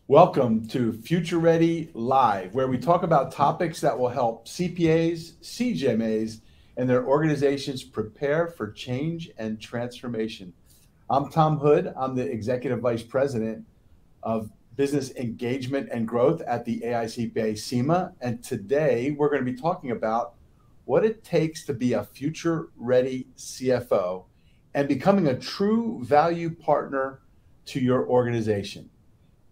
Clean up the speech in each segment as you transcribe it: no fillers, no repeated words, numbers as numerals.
Welcome to Future Ready Live, where we talk about topics that will help CPAs, CGMAs, and their organizations prepare for change and transformation. I'm Tom Hood. I'm the Executive Vice President of Business Engagement and Growth at the AICPA SEMA. And today we're going to be talking about what it takes to be a future ready CFO and becoming a true value partner to your organization.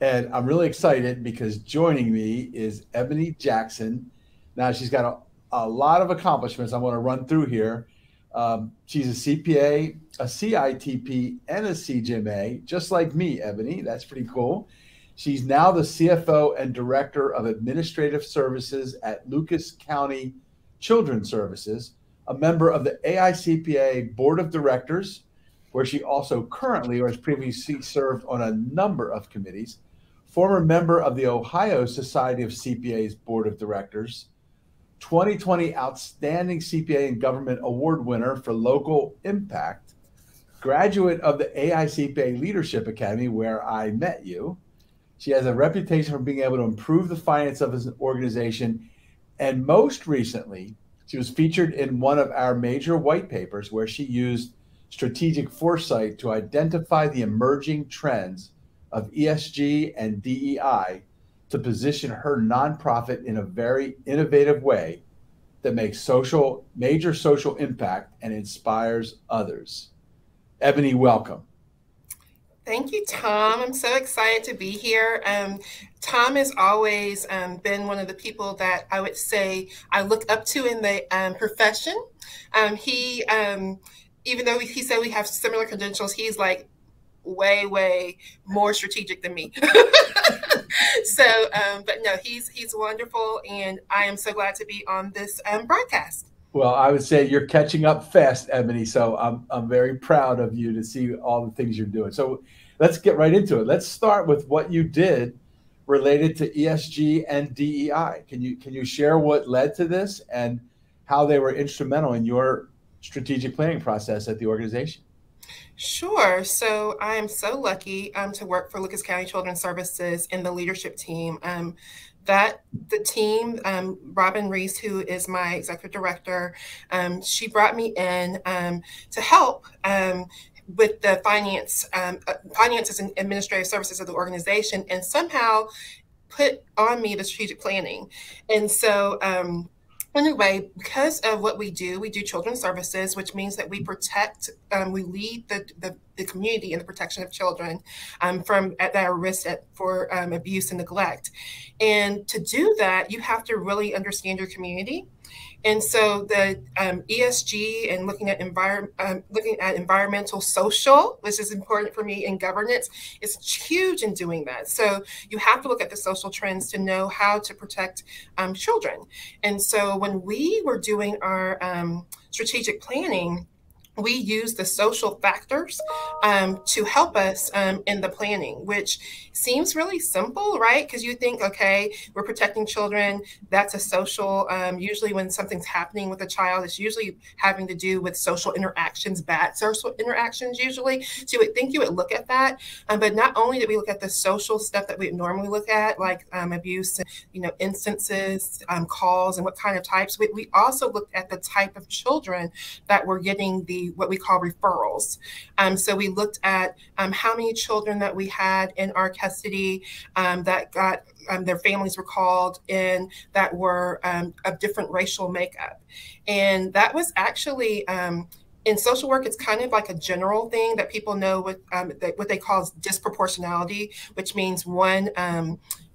And I'm really excited because joining me is Ebony Jackson. Now, she's got a lot of accomplishments I want to run through here. She's a CPA, a CITP, and a CGMA, just like me, Ebony. That's pretty cool. She's now the CFO and Director of Administrative Services at Lucas County Children's Services, a member of the AICPA Board of Directors, where she also currently or has previously served on a number of committees, former member of the Ohio Society of CPAs Board of Directors, 2020 Outstanding CPA and Government Award winner for Local Impact, graduate of the AICPA Leadership Academy, where I met you. She has a reputation for being able to improve the finance of an organization. And most recently, she was featured in one of our major white papers where she used strategic foresight to identify the emerging trends of ESG and DEI to position her nonprofit in a very innovative way that makes major social impact and inspires others. Ebony, welcome. Thank you, Tom. I'm so excited to be here. Tom has always been one of the people that I would say I look up to in the profession. He, even though he said we have similar credentials, he's like way more strategic than me. So, but no, he's wonderful, and I am so glad to be on this broadcast. Well, I would say you're catching up fast, Ebony. So I'm very proud of you to see all the things you're doing. So let's get right into it. Let's start with what you did related to ESG and DEI. Can you share what led to this and how they were instrumental in your strategic planning process at the organization? Sure. So I am so lucky to work for Lucas County Children's Services in the leadership team. That the team, Robin Reese, who is my executive director, she brought me in to help with the finances and administrative services of the organization, and somehow put on me the strategic planning. And so anyway, because of what we do children's services, which means that we protect, we lead the community in the protection of children that are risked for abuse and neglect. And to do that, you have to really understand your community. And so the ESG and looking at environmental social, which is important for me in governance, is huge in doing that. So you have to look at the social trends to know how to protect children. And so when we were doing our strategic planning, we use the social factors to help us in the planning, which seems really simple, right? Because you think, okay, we're protecting children. That's a social, usually when something's happening with a child, it's usually having to do with social interactions, bad social interactions usually. So you would think you would look at that. But not only did we look at the social stuff that we normally look at, like abuse, instances, calls, and what kind of types, we also looked at the type of children that were getting what we call referrals. So we looked at how many children that we had in our custody that got their families were called in that were of different racial makeup. And that was actually in social work, it's kind of like a general thing that people know what they call disproportionality, which means one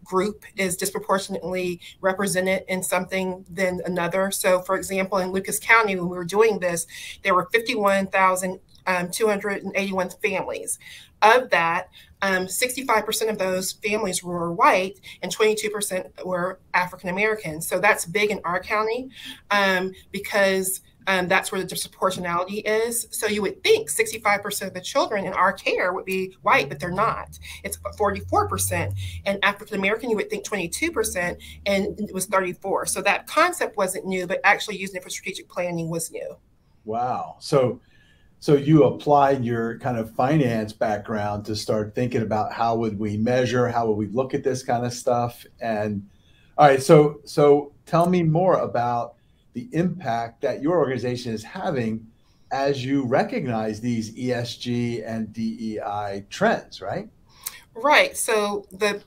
group is disproportionately represented in something than another. So for example, in Lucas County, when we were doing this, there were 51,281 families. Of that, 65% of those families were white and 22% were African American. So that's big in our county because that's where the disproportionality is. So you would think 65% of the children in our care would be white, but they're not. It's 44%. And African American, you would think 22%, and it was 34%. So that concept wasn't new, but actually using it for strategic planning was new. Wow. So So you applied your kind of finance background to start thinking about how would we measure, how would we look at this kind of stuff. And all right, so tell me more about the impact that your organization is having as you recognize these ESG and DEI trends, right? Right. So the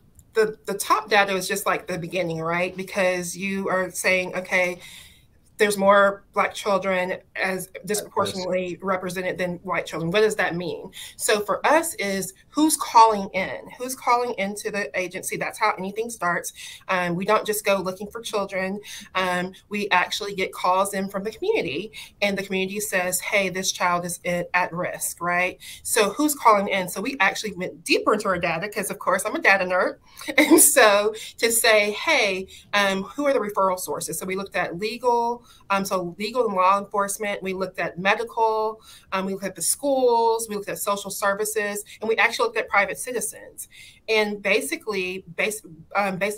top data is just like the beginning, right? Because you are saying, okay, there's more Black children as At risk. disproportionately represented than white children. What does that mean? So for us is who's calling in? Who's calling into the agency? That's how anything starts. We don't just go looking for children. We actually get calls in from the community, and the community says, hey, this child is at risk, right? So who's calling in? So we actually went deeper into our data because, of course, I'm a data nerd. And so to say, hey, who are the referral sources? So we looked at legal, so legal and law enforcement. We looked at medical. We looked at the schools. We looked at social services, and we actually looked at private citizens. And basically, based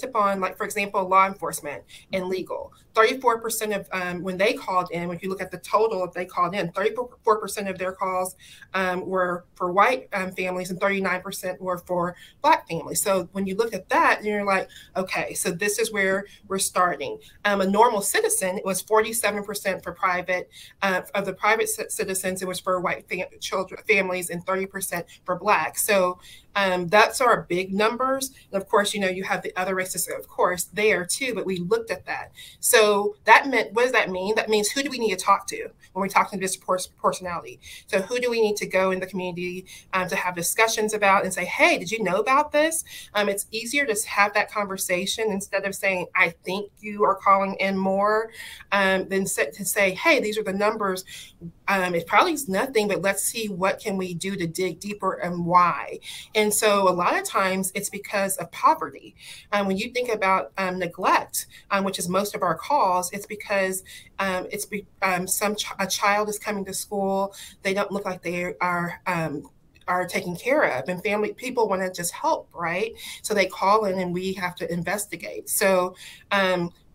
upon, like, for example, law enforcement and legal, 34% of when they called in, if you look at the total, if they called in, 34% of their calls were for white families, and 39% were for Black families. So when you look at that, you're like, okay, so this is where we're starting. A normal citizen, it was 47% for private, of the private citizens, it was for white families, and 30% for Black. So that's our big numbers. And of course, you have the other races, of course, there too, but we looked at that. So that meant, what does that mean? That means, who do we need to talk to when we're talking to disproportionality? So who do we need to go in the community to have discussions about and say, hey, did you know about this? It's easier to have that conversation instead of saying, I think you are calling in more, than to say, hey, these are the numbers. It probably is nothing, but let's see what can we do to dig deeper and why. And so a lot of times it's because of poverty. When you think about neglect, which is most of our calls, it's because a child is coming to school, they don't look like they are taken care of, and family people want to just help, right? So they call in and we have to investigate. So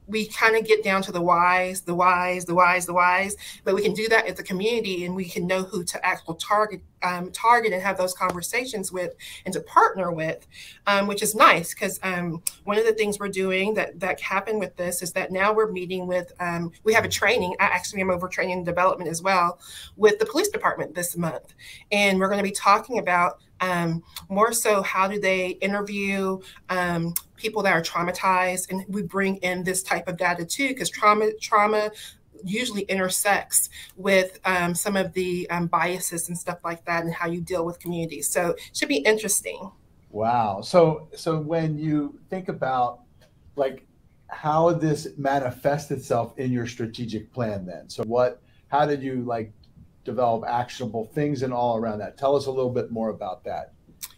we kind of get down to the whys, but we can do that at the community, and we can know who to actually target and have those conversations with and to partner with, which is nice because one of the things we're doing that happened with this is that now we're meeting with, we have a training, I actually am over training and development as well, with the police department this month. And we're going to be talking about more so how do they interview people that are traumatized, and we bring in this type of data too, because trauma usually intersects with some of the biases and stuff like that, and how you deal with communities. So it should be interesting. Wow. So when you think about like how this manifests itself in your strategic plan then, so how did you like develop actionable things and all around that? Tell us a little bit more about that.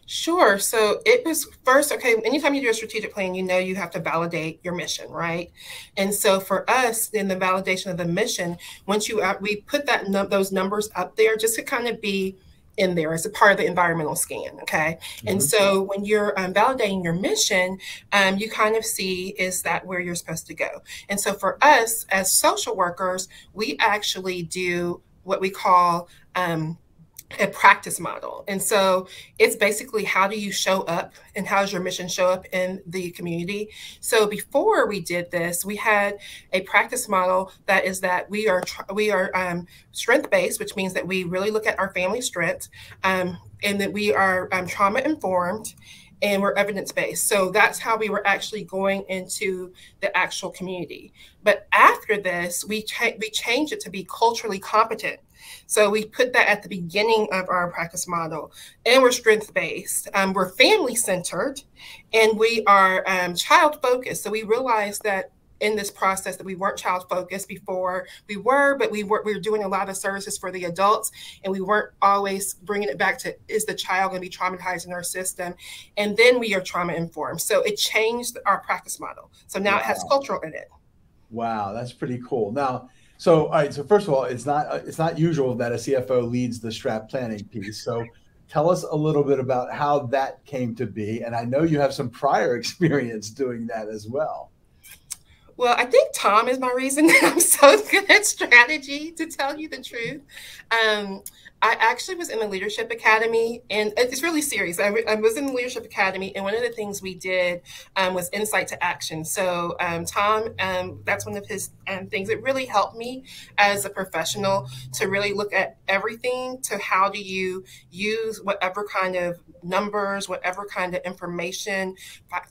Sure. So it was first, okay, anytime you do a strategic plan, you have to validate your mission, right? And so for us, in the validation of the mission, once we put those numbers up there just to kind of be in there as a part of the environmental scan, okay? Mm-hmm. And so when you're validating your mission, you kind of see, is that where you're supposed to go? And so for us as social workers, we actually do what we call a practice model. And so it's basically, how do you show up and how does your mission show up in the community? So before we did this, we had a practice model that is that we are strength-based, which means that we really look at our family strengths, and that we are trauma-informed, and we're evidence-based. So that's how we were actually going into the actual community. But after this, we changed it to be culturally competent. So we put that at the beginning of our practice model, and we're strength-based. We're family-centered, and we are child-focused. So we realized that in this process that we weren't child-focused before. We were doing a lot of services for the adults, and we weren't always bringing it back to, is the child going to be traumatized in our system? And then we are trauma-informed. So it changed our practice model. So now It has cultural in it. Wow, that's pretty cool. Now, all right. So first of all, it's not usual that a CFO leads the strat planning piece. So tell us a little bit about how that came to be. And I know you have some prior experience doing that as well. Well, I think Tom is my reason that I'm so good at strategy, to tell you the truth. Um, I actually was in the Leadership Academy, and it's really serious. I was in the Leadership Academy, and one of the things we did was insight to action. So, Tom, that's one of his things. It really helped me as a professional to really look at everything to how do you use whatever kind of numbers, whatever kind of information,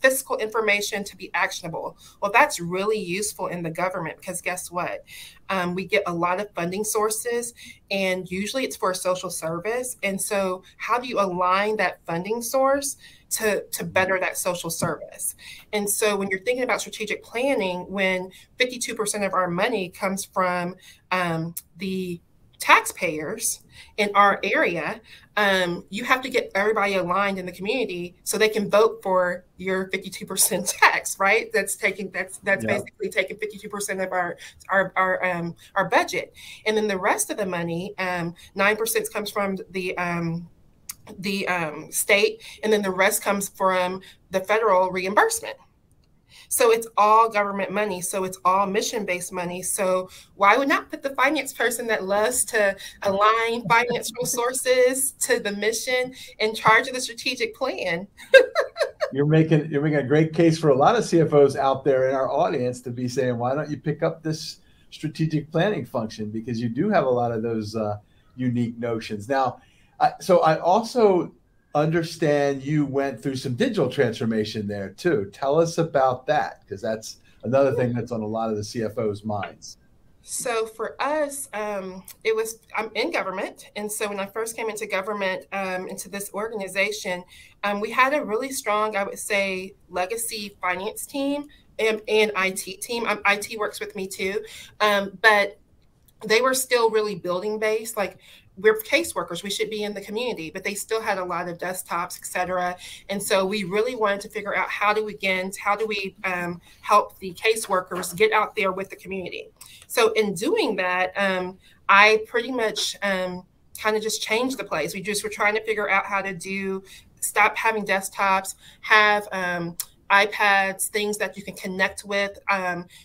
fiscal information to be actionable. Well, that's really useful in the government because guess what? We get a lot of funding sources, and usually it's for a social service. And so, how do you align that funding source to better that social service? And so, when you're thinking about strategic planning, when 52% of our money comes from the taxpayers in our area, you have to get everybody aligned in the community so they can vote for your 52% tax, right? That's basically taking 52% of our budget, and then the rest of the money, 9% comes from the state, and then the rest comes from the federal reimbursement. So it's all government money. So it's all mission-based money. So why would not put the finance person that loves to align financial sources to the mission in charge of the strategic plan? You're making a great case for a lot of CFOs out there in our audience to be saying, why don't you pick up this strategic planning function? Because you do have a lot of those unique notions. Now, so I also understand you went through some digital transformation there too. Tell us about that, because that's another thing that's on a lot of the CFOs' minds. So for us, I'm in government, and so when I first came into government, into this organization, we had a really strong, I would say, legacy finance team and IT team. IT works with me too, but they were still really building based. Like, we're caseworkers, we should be in the community, but they still had a lot of desktops, et cetera. And so we really wanted to figure out how do we help the caseworkers get out there with the community. So in doing that, I pretty much kind of just changed the place. We just were trying to figure out how to stop having desktops, have iPads, things that you can connect with.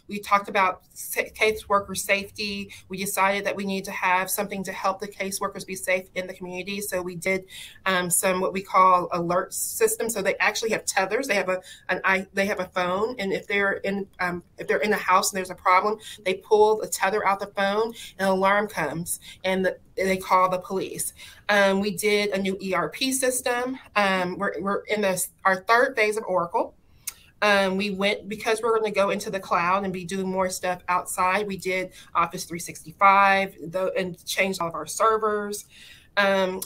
We talked about caseworker safety. We decided that we need to have something to help the caseworkers be safe in the community. So we did some what we call alert systems. So they actually have tethers. They have a phone, and if they're in the house and there's a problem, they pull the tether out the phone, and an alarm comes, and they call the police. We did a new ERP system. We're in our third phase of Oracle. We went, because we're going to go into the cloud and be doing more stuff outside. We did Office 365 and changed all of our servers.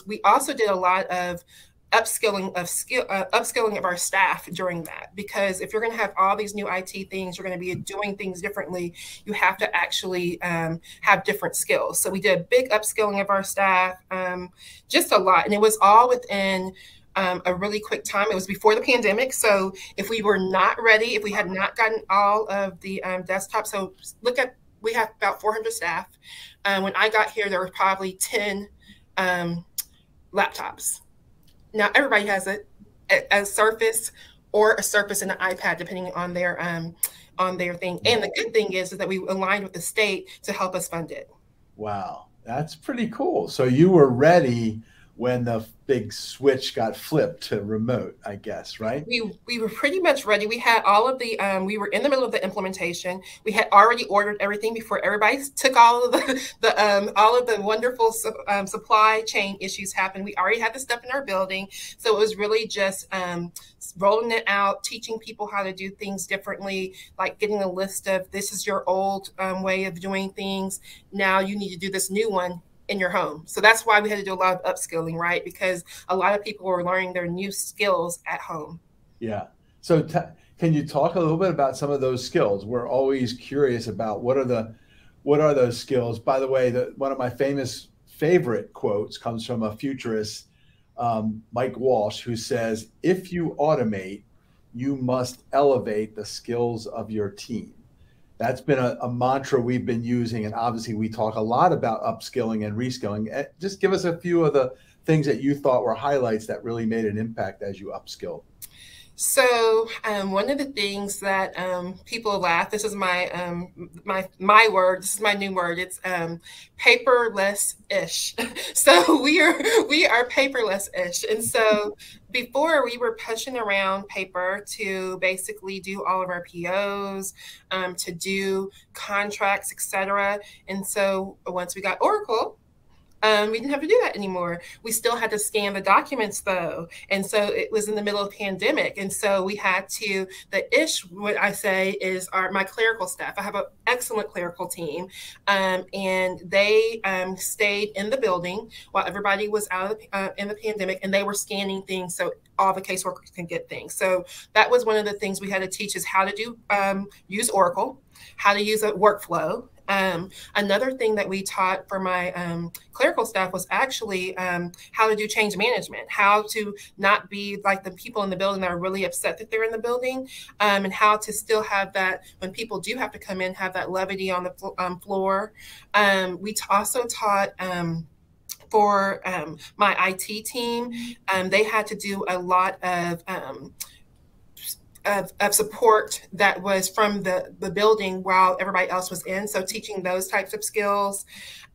We also did a lot of upskilling of our staff during that, because if you're going to have all these new IT things, you're going to be doing things differently. You have to actually have different skills. So we did a big upskilling of our staff, just a lot, and it was all within a really quick time. It was before the pandemic. So if we were not ready, if we had not gotten all of the desktops, so we have about 400 staff. When I got here, there were probably 10 laptops. Now everybody has a Surface or a Surface and an iPad, depending on their thing. And the good thing is that we aligned with the state to help us fund it. Wow, that's pretty cool. So you were ready when the big switch got flipped to remote, I guess, right? We were pretty much ready. We had all of the, we were in the middle of the implementation. We had already ordered everything before everybody took all of the wonderful supply chain issues happened. We already had the stuff in our building. So it was really just rolling it out, teaching people how to do things differently, like getting a list of, this is your old way of doing things. Now you need to do this new one in your home. So that's why we had to do a lot of upskilling, right? Because a lot of people were learning their new skills at home. Yeah. So can you talk a little bit about some of those skills? We're always curious about what are those skills. By the way, one of my favorite quotes comes from a futurist, Mike Walsh, who says, if you automate, you must elevate the skills of your team. That's been a mantra we've been using. And obviously we talk a lot about upskilling and reskilling. Just give us a few of the things that you thought were highlights that really made an impact as you upskilled. So one of the things that people laugh. This is my my word. This is my new word. It's paperless ish. So we are paperless ish. And so before we were pushing around paper to basically do all of our POs, to do contracts, etc. And so once we got Oracle, we didn't have to do that anymore. We still had to scan the documents though. And so it was in the middle of pandemic. And so we had to, the ish, what I say is my clerical staff. I have an excellent clerical team. And they stayed in the building while everybody was out of in the pandemic, and they were scanning things so all the caseworkers can get things. So that was one of the things we had to teach is how to do use Oracle, how to use a workflow. Another thing that we taught for my clerical staff was actually how to do change management, how to not be like the people in the building that are really upset that they're in the building, and how to still have that when people do have to come in, have that levity on the floor. We also taught for my IT team, they had to do a lot of support that was from the building while everybody else was in. So teaching those types of skills.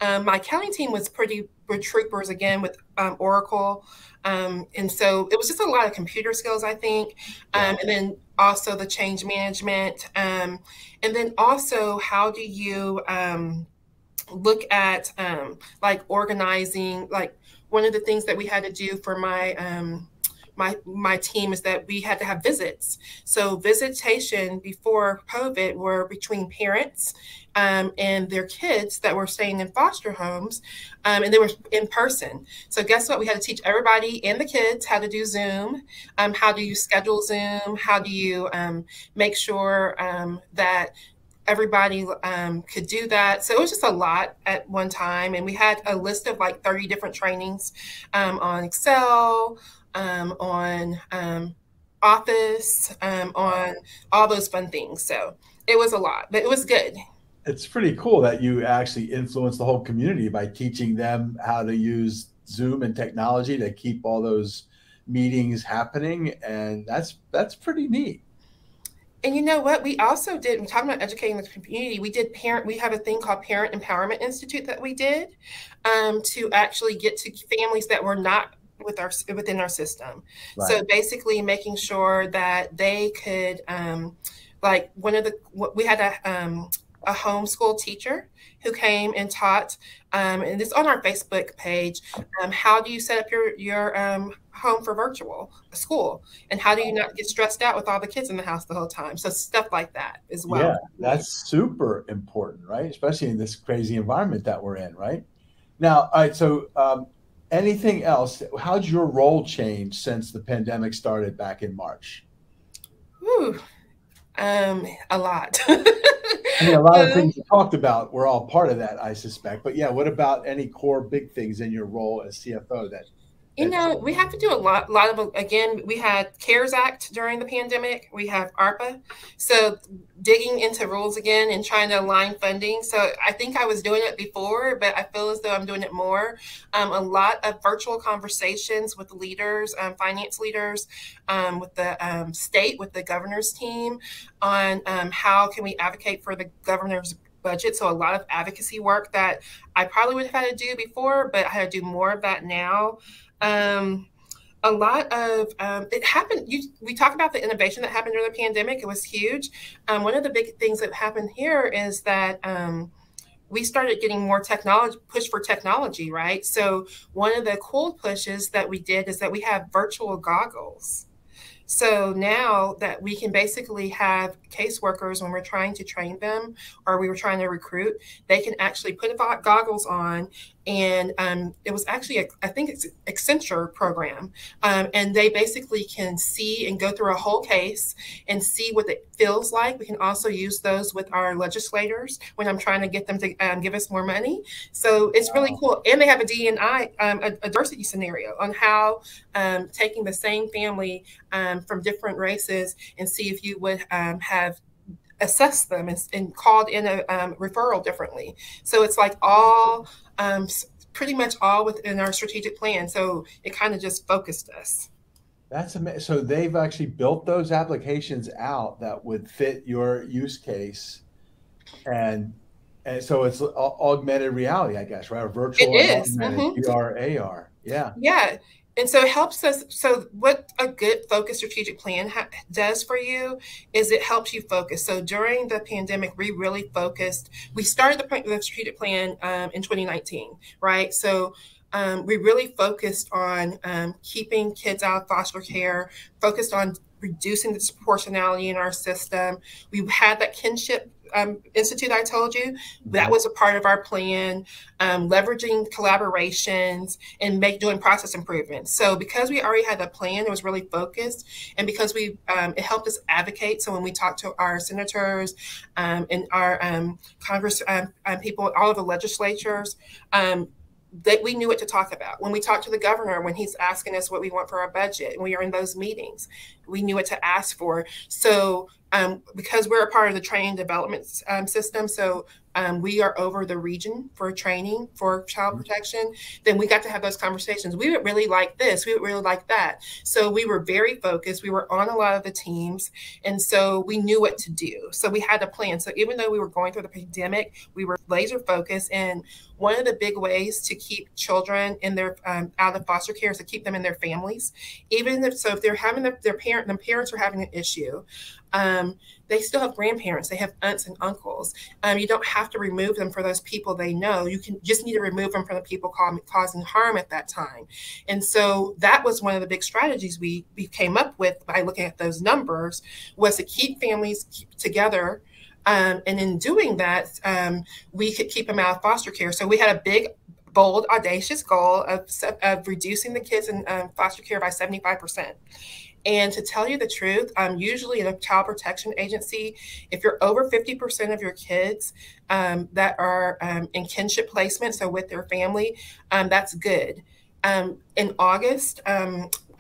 My accounting team was pretty troopers again with Oracle. And so it was just a lot of computer skills, I think. And then also the change management. And then also how do you look at like organizing, like one of the things that we had to do for my team is that we had to have visits. So visitation before COVID were between parents and their kids that were staying in foster homes, and they were in person. So guess what? We had to teach everybody and the kids how to do Zoom, how do you schedule Zoom, how do you make sure that everybody could do that. So it was just a lot at one time. And we had a list of like 30 different trainings on Excel, on Office, on all those fun things. So it was a lot, but it was good. It's pretty cool that you actually influence the whole community by teaching them how to use Zoom and technology to keep all those meetings happening. And that's pretty neat. And you know what? We also did, we're talking about educating the community. We have a thing called Parent Empowerment Institute that we did to actually get to families that were not within our system. Right. So basically making sure that they could, like we had a homeschool teacher who came and taught, and it's on our Facebook page, how do you set up your home for virtual school, and how do you not get stressed out with all the kids in the house the whole time? So stuff like that as well. Yeah, that's super important, right? Especially in this crazy environment that we're in, right? Now, all right, so anything else? How's your role changed since the pandemic started back in March? Ooh, a lot. I mean, a lot of things you talked about were all part of that, I suspect. But yeah, what about any core big things in your role as CFO that you know, we have to do a lot of, again, we had CARES Act during the pandemic. We have ARPA. So digging into rules again and trying to align funding. So I think I was doing it before, but I feel as though I'm doing it more. A lot of virtual conversations with leaders, finance leaders, with the state, with the governor's team on how can we advocate for the governor's budget. So a lot of advocacy work that I probably would have had to do before, but I had to do more of that now. A lot of it happened. We talk about the innovation that happened during the pandemic. It was huge. One of the big things that happened here is that we started getting more technology, push for technology, right? So one of the cool pushes that we did is that we have virtual goggles. So now that we can basically have caseworkers, when we're trying to train them or we were trying to recruit, they can actually put goggles on. And it was actually, I think it's an Accenture program. And they basically can see and go through a whole case and see what it feels like. We can also use those with our legislators when I'm trying to get them to give us more money. So it's really cool. And they have a D&I, a diversity scenario on how taking the same family from different races and see if you would have assessed them and called in a referral differently. So it's like all pretty much all within our strategic plan. So it kind of just focused us. That's amazing. So they've actually built those applications out that would fit your use case, and so it's augmented reality, I guess, right? Or It virtual and is. augmented, VR, AR. Yeah. Yeah. And so it helps us. So, what a good focus strategic plan does for you is it helps you focus. So, during the pandemic, we really focused. We started the strategic plan in 2019, right? So, we really focused on keeping kids out of foster care, focused on reducing the disproportionality in our system. We had that kinship institute I told you. That Mhm. was a part of our plan, leveraging collaborations and doing process improvements. So because we already had the plan, it was really focused, and because it helped us advocate. So when we talked to our senators and our Congress people, all of the legislatures, that we knew what to talk about. When we talked to the governor, when he's asking us what we want for our budget, and we are in those meetings, we knew what to ask for. So because we're a part of the training development system, so we are over the region for training for child protection, then we got to have those conversations. We would really like this, we would really like that. So we were very focused. We were on a lot of the teams, and so we knew what to do. So we had a plan. So even though we were going through the pandemic, we were laser focused. And one of the big ways to keep children in their out of foster care is to keep them in their families. Even if they're having the parents are having an issue, they still have grandparents, they have aunts and uncles. You don't have to remove them for those people they know. You can just need to remove them from the people causing harm at that time. And so that was one of the big strategies we came up with by looking at those numbers, was to keep families together. And in doing that, we could keep them out of foster care. So we had a big, bold, audacious goal of reducing the kids in foster care by 75%. And to tell you the truth, usually in a child protection agency, if you're over 50% of your kids that are in kinship placement, so with their family, that's good. In August,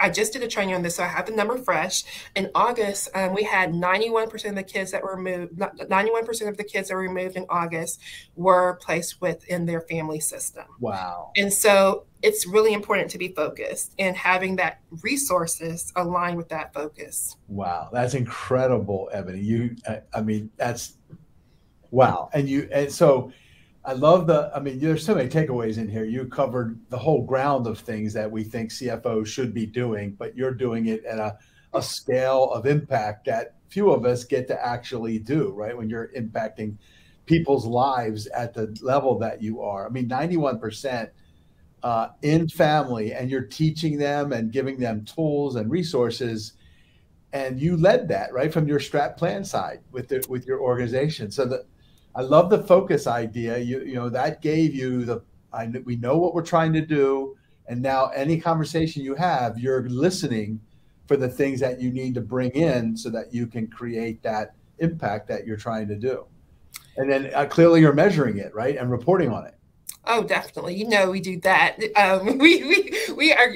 I just did a training on this, so I have the number fresh. In August, we had 91% of the kids that were removed. 91% of the kids that were removed in August were placed within their family system. Wow. And so it's really important to be focused and having that resources align with that focus. Wow. That's incredible, Ebony. I mean, that's wow. And so I love I mean, there's so many takeaways in here. You covered the whole ground of things that we think CFOs should be doing, but you're doing it at a scale of impact that few of us get to actually do, right? When you're impacting people's lives at the level that you are. I mean, 91% in family, and you're teaching them and giving them tools and resources. And you led that right from your strat plan side with your organization. So I love the focus idea. You know that gave you we know what we're trying to do, and now any conversation you have, you're listening for the things that you need to bring in so that you can create that impact that you're trying to do. And then clearly you're measuring it, right, and reporting on it. Oh, definitely. You know, we do that. We are.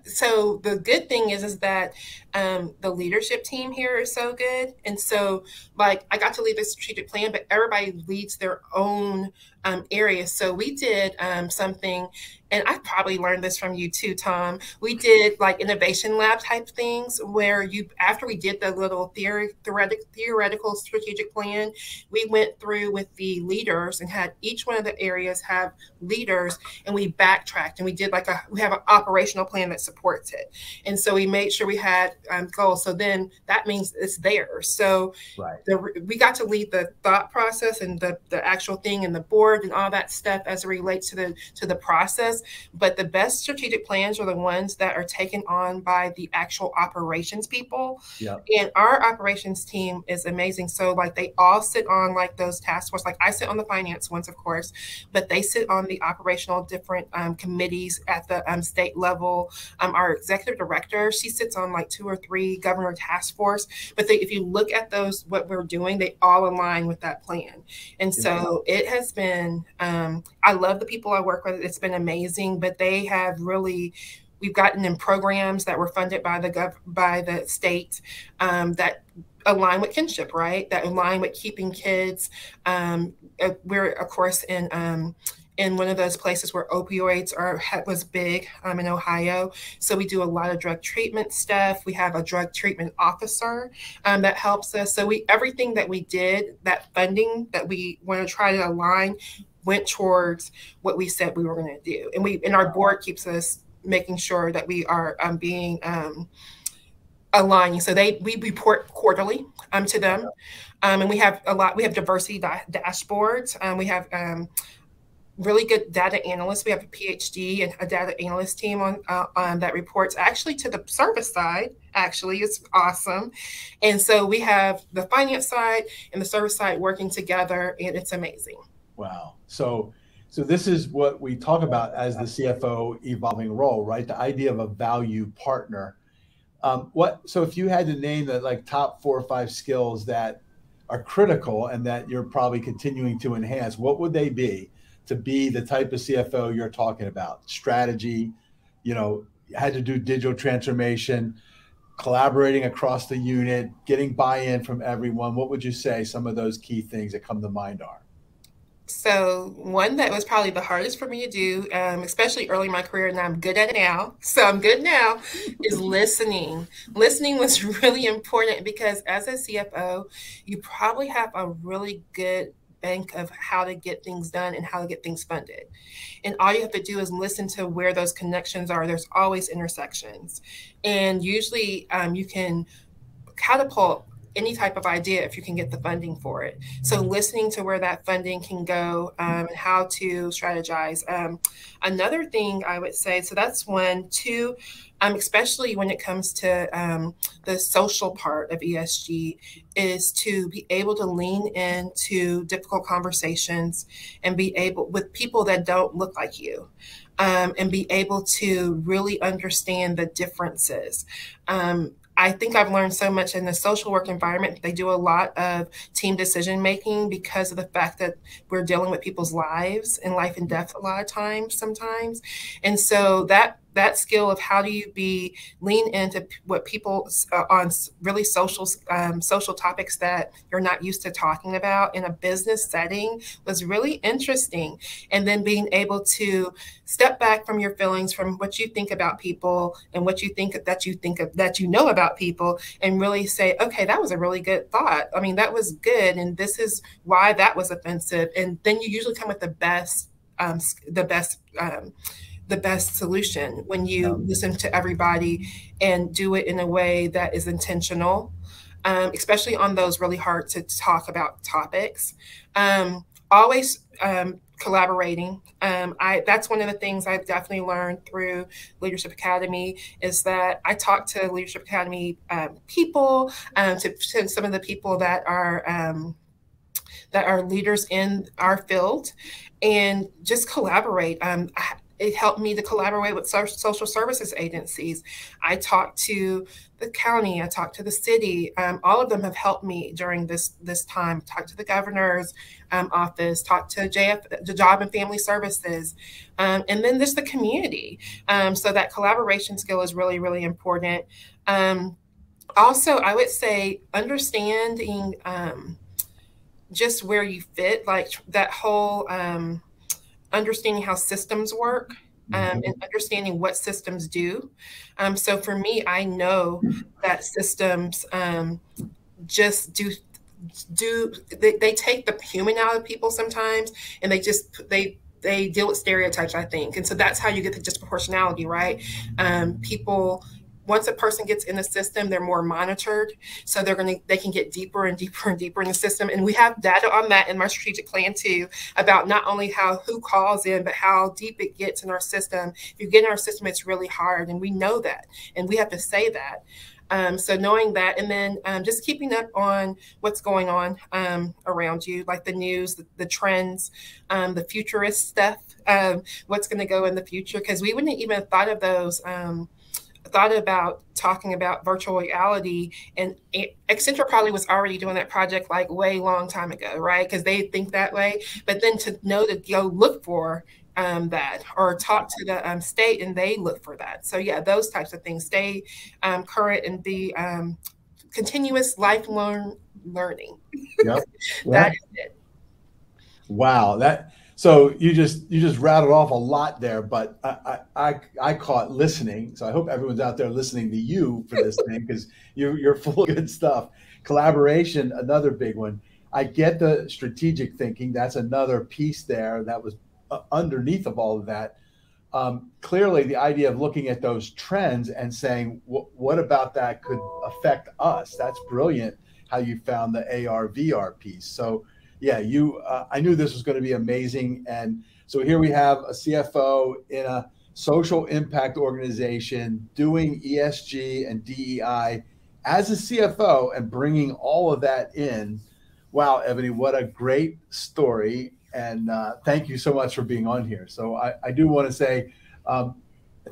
So the good thing is that the leadership team here is so good, and so like I got to lead the strategic plan, but everybody leads their own area. So we did something, and I probably learned this from you too, Tom. We did like innovation lab type things where after we did the little theoretical strategic plan, we went through with the leaders and had each one of the areas have leaders, and we backtracked and we did we have an operational plan that supports it. And so we made sure we had goals. So then that means it's there. So right. We got to lead the thought process and the actual thing and the board and all that stuff as it relates to the process. But the best strategic plans are the ones that are taken on by the actual operations people. Yep. And our operations team is amazing. So like they all sit on like those task force. Like I sit on the finance ones, of course, but they sit on the operational different committees at the state level. Our executive director, she sits on like 2 or 3 governor task force. But if you look at those, what we're doing, they all align with that plan. And so it has been, I love the people I work with. It's been amazing, but they have really, we've gotten in programs that were funded by the state that align with kinship, right? That align with keeping kids. We're of course in in one of those places where opioids was big in Ohio. So we do a lot of drug treatment stuff. We have a drug treatment officer that helps us. So everything that we did, that funding that we want to try to align, went towards what we said we were going to do. And our board keeps us making sure that we are being aligning. So we report quarterly to them. And we have diversity dashboards. We have really good data analysts. We have a PhD and a data analyst team on that reports actually to the service side. Actually, it's awesome. And so we have the finance side and the service side working together, and it's amazing. Wow. So this is what we talk about as the CFO evolving role, right? The idea of a value partner. So if you had to name the top 4 or 5 skills that are critical and that you're probably continuing to enhance, what would they be to be the type of CFO you're talking about? Strategy, had to do digital transformation, collaborating across the unit, getting buy-in from everyone. What would you say some of those key things that come to mind are? So one that was probably the hardest for me to do, especially early in my career, and I'm good at it now, so I'm good now, is listening. Listening was really important because as a CFO, you probably have a really good bank of how to get things done and how to get things funded. And all you have to do is listen to where those connections are. There's always intersections. And usually you can catapult any type of idea if you can get the funding for it. So listening to where that funding can go and how to strategize. Another thing I would say, so that's 1, 2, especially when it comes to the social part of ESG, is to be able to lean into difficult conversations and be able with people that don't look like you. And be able to really understand the differences. I think I've learned so much in the social work environment. They do a lot of team decision making because of the fact that we're dealing with people's lives and life and death a lot of times sometimes. And so that skill of how do you lean into what people on really social topics that you're not used to talking about in a business setting was really interesting. And then being able to step back from your feelings, from what you think about people and what you think that you know about people, and really say, okay, that was a really good thought. I mean, that was good, and this is why that was offensive. And then you usually come with the best solution when you listen to everybody and do it in a way that is intentional, especially on those really hard to talk about topics. Always collaborating. That's one of the things I've definitely learned through Leadership Academy, is that I talk to Leadership Academy people, to some of the people that are leaders in our field, and just collaborate. It helped me to collaborate with social services agencies. I talked to the county, I talked to the city. All of them have helped me during this time. Talked to the governor's office, talked to the Job and Family Services, and then there's the community. So that collaboration skill is really, really important. Also, I would say understanding just where you fit, like that whole understanding how systems work, and understanding what systems do. So for me, I know that systems just they take the human out of people sometimes, and they deal with stereotypes, I think. And so that's how you get the disproportionality, right? People, once a person gets in the system, they're more monitored. So they can get deeper and deeper and deeper in the system. And we have data on that in my strategic plan too, about not only who calls in, but how deep it gets in our system. If you get in our system, it's really hard. And we know that, and we have to say that. So knowing that, and then just keeping up on what's going on around you, like the news, the trends, the futurist stuff, what's going to go in the future, because we wouldn't even have thought of those, thought about talking about virtual reality, and Accenture probably was already doing that project like way long time ago, right? Because they think that way. But then to know to go look for that, or talk to the state and they look for that. So yeah, those types of things. Stay current and be continuous lifelong learning. Yep. That is it. Wow, So you just rattled off a lot there, but I caught listening. So I hope everyone's out there listening to you for this thing because you're full of good stuff. Collaboration, another big one. I get the strategic thinking. That's another piece there that was underneath of all of that. Clearly, the idea of looking at those trends and saying, what about that could affect us? That's brilliant how you found the AR VR piece. So, yeah, I knew this was going to be amazing. And so here we have a CFO in a social impact organization doing ESG and DEI as a CFO and bringing all of that in. Wow, Ebony, what a great story. And thank you so much for being on here. So I do want to say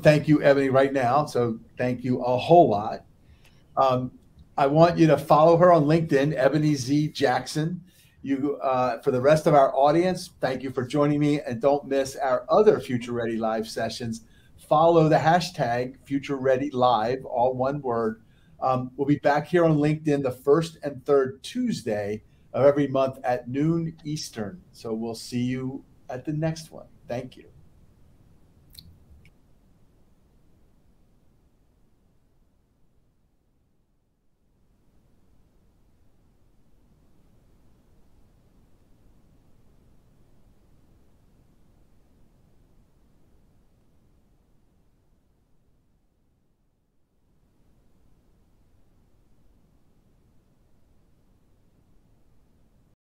thank you, Ebony, right now. So thank you a whole lot. Um, I want you to follow her on LinkedIn, Ebony Z Jackson. You, for the rest of our audience, thank you for joining me. And don't miss our other Future Ready live sessions. Follow the hashtag Future Ready Live, all one word. We'll be back here on LinkedIn the first and third Tuesday of every month at noon Eastern. So we'll see you at the next one. Thank you.